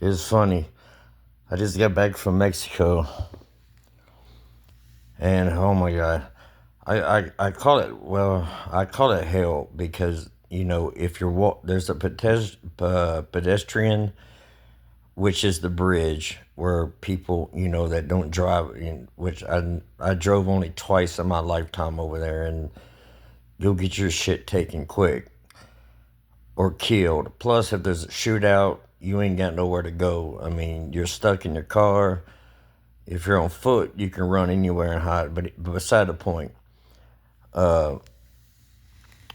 It's funny. I just got back from Mexico, and oh my god, I call it I call it hell because if you're there's a pedestrian, which is the bridge where people that don't drive, which I drove only twice in my lifetime over there, and you'll get your shit taken quick or killed. Plus, if there's a shootout, you ain't got nowhere to go. I mean, you're stuck in your car. If you're on foot, you can run anywhere and hide. But beside the point, I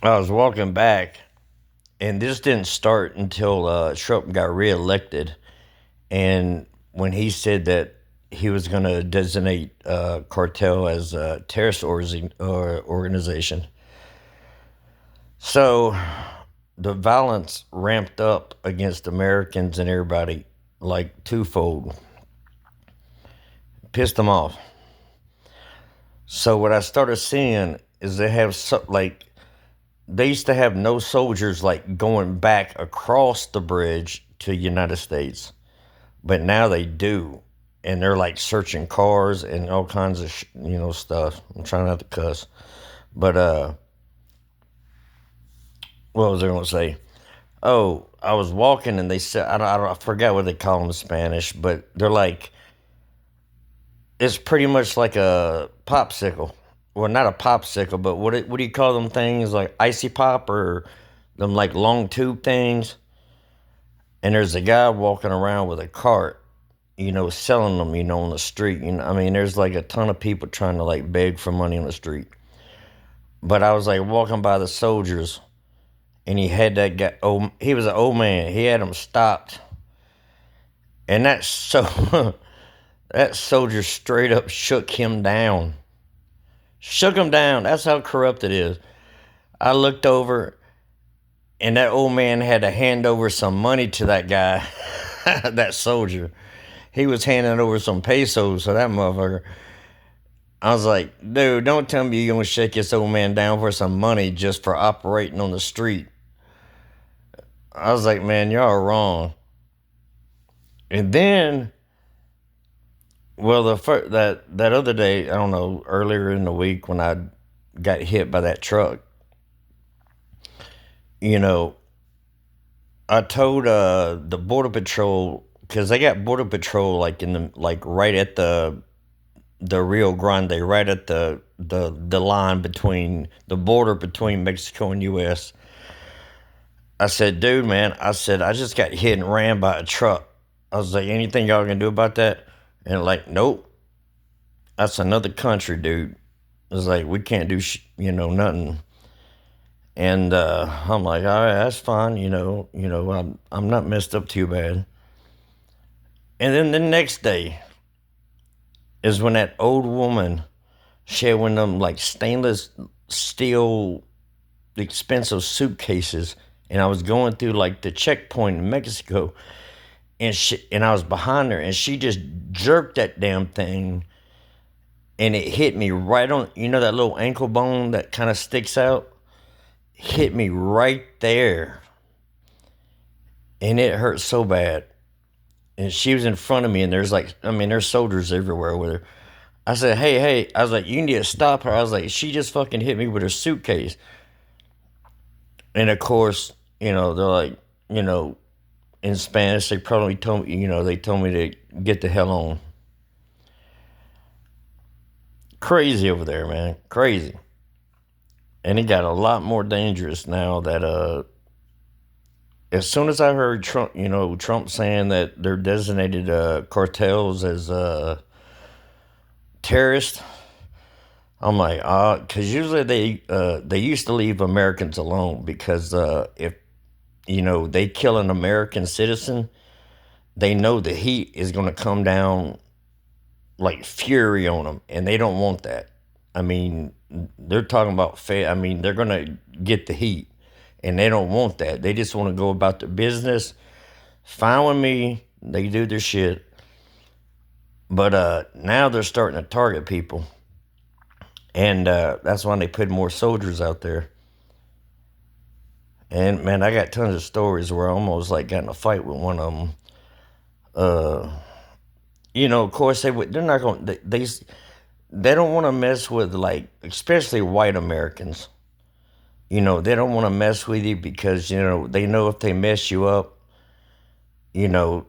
was walking back, and this didn't start until Trump got reelected. And when he said that he was going to designate cartel as a terrorist organization, so the violence ramped up against Americans and everybody like twofold. Pissed them off. So what I started seeing is they used to have no soldiers like going back across the bridge to the United States, but now they do, and they're like searching cars and all kinds of stuff. I'm trying not to cuss, but what was I gonna say? Oh, I was walking and they said I forgot what they call them in Spanish, but they're like it's pretty much like a popsicle. Well, not a popsicle, but what do you call them things like icy pop or them like long tube things? And there's a guy walking around with a cart, selling them, on the street. I mean, there's like a ton of people trying to like beg for money on the street. But I was like walking by the soldiers, and he had that guy. Oh, he was an old man. He had him stopped, and that soldier straight up shook him down. Shook him down. That's how corrupt it is. I looked over, and that old man had to hand over some money to that guy, that soldier. He was handing over some pesos to that motherfucker. I was like, dude, don't tell me you're going to shake this old man down for some money just for operating on the street. I was like, man, y'all are wrong. And then, well, that other day, I don't know, earlier in the week when I got hit by that truck, I told the border patrol because they got border patrol like right at the Rio Grande, right at the line between the border between Mexico and U.S. I said, dude, man, I said I just got hit and ran by a truck. I was like, anything y'all can do about that? And like, nope, that's another country, dude. It was like we can't do nothing. And I'm like, all right, that's fine. I'm not messed up too bad. And then the next day is when that old woman, she had one of them like stainless steel expensive suitcases, and I was going through like the checkpoint in Mexico, and I was behind her, and she just jerked that damn thing, and it hit me right on that little ankle bone that kind of sticks out. Hit me right there, and it hurt so bad. And she was in front of me, and there's soldiers everywhere with her. I said, hey, I was like, you need to stop her. I was like, she just fucking hit me with her suitcase. And of course, they're like, in Spanish, they probably told me, they told me to get the hell on. Crazy over there, man. Crazy. And it got a lot more dangerous now that as soon as I heard Trump saying that they're designated cartels as terrorists, I'm like, because usually they used to leave Americans alone because if they kill an American citizen, they know the heat is going to come down like fury on them, and they don't want that. I mean, they're talking about I mean, they're going to get the heat, and they don't want that. They just want to go about their business. Fine with me. They do their shit. But now they're starting to target people. And that's why they put more soldiers out there. And man, I got tons of stories where I almost like got in a fight with one of them. Uh, of course they're not going. They don't want to mess with, like, especially white Americans. They don't want to mess with you because they know if they mess you up, you know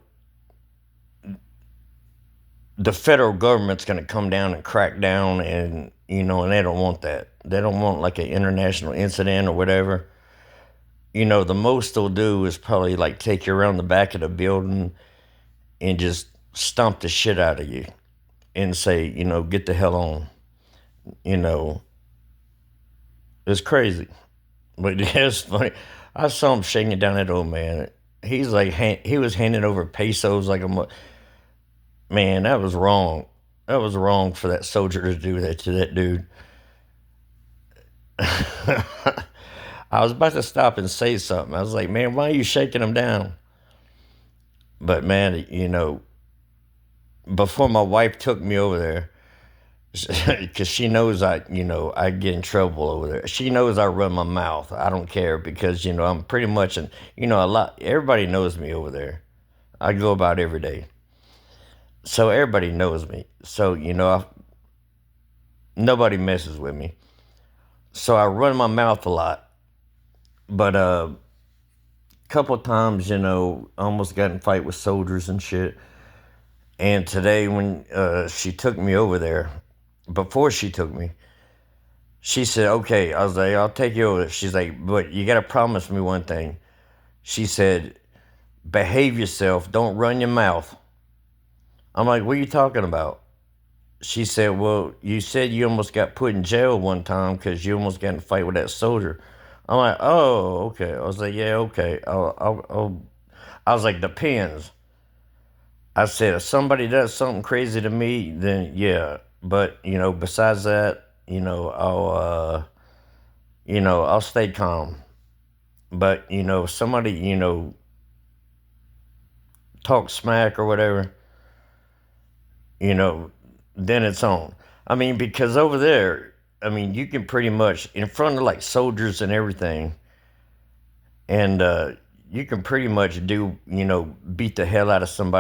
the federal government's going to come down and crack down, and and they don't want that. They don't want like an international incident or whatever. The most they'll do is probably like take you around the back of the building and just stomp the shit out of you and say, get the hell on. You know, it's crazy. But it's funny. I saw him shaking down that old man. He's like, he was handing over pesos like man, that was wrong. That was wrong for that soldier to do that to that dude. I was about to stop and say something. I was like, man, why are you shaking him down? But man, before my wife took me over there, because she knows I get in trouble over there. She knows I run my mouth. I don't care because I'm pretty much a lot. Everybody knows me over there. I go about every day, so everybody knows me. So nobody messes with me. So I run my mouth a lot. But couple of times, I almost got in a fight with soldiers and shit. And today, when she took me over there, before she took me, she said, "Okay." I was like, "I'll take you over." She's like, "But you gotta promise me one thing." She said, "Behave yourself. Don't run your mouth." I'm like, "What are you talking about?" She said, "Well, you said you almost got put in jail one time because you almost got in a fight with that soldier." I'm like, "Oh, okay." I was like, "Yeah, okay." I was like, "Depends." I said, "If somebody does something crazy to me, then yeah. But besides that, I'll stay calm. But if somebody talk smack or whatever, you know, then it's on." I mean, because over there, I mean, you can pretty much in front of like soldiers and everything, and you can pretty much beat the hell out of somebody.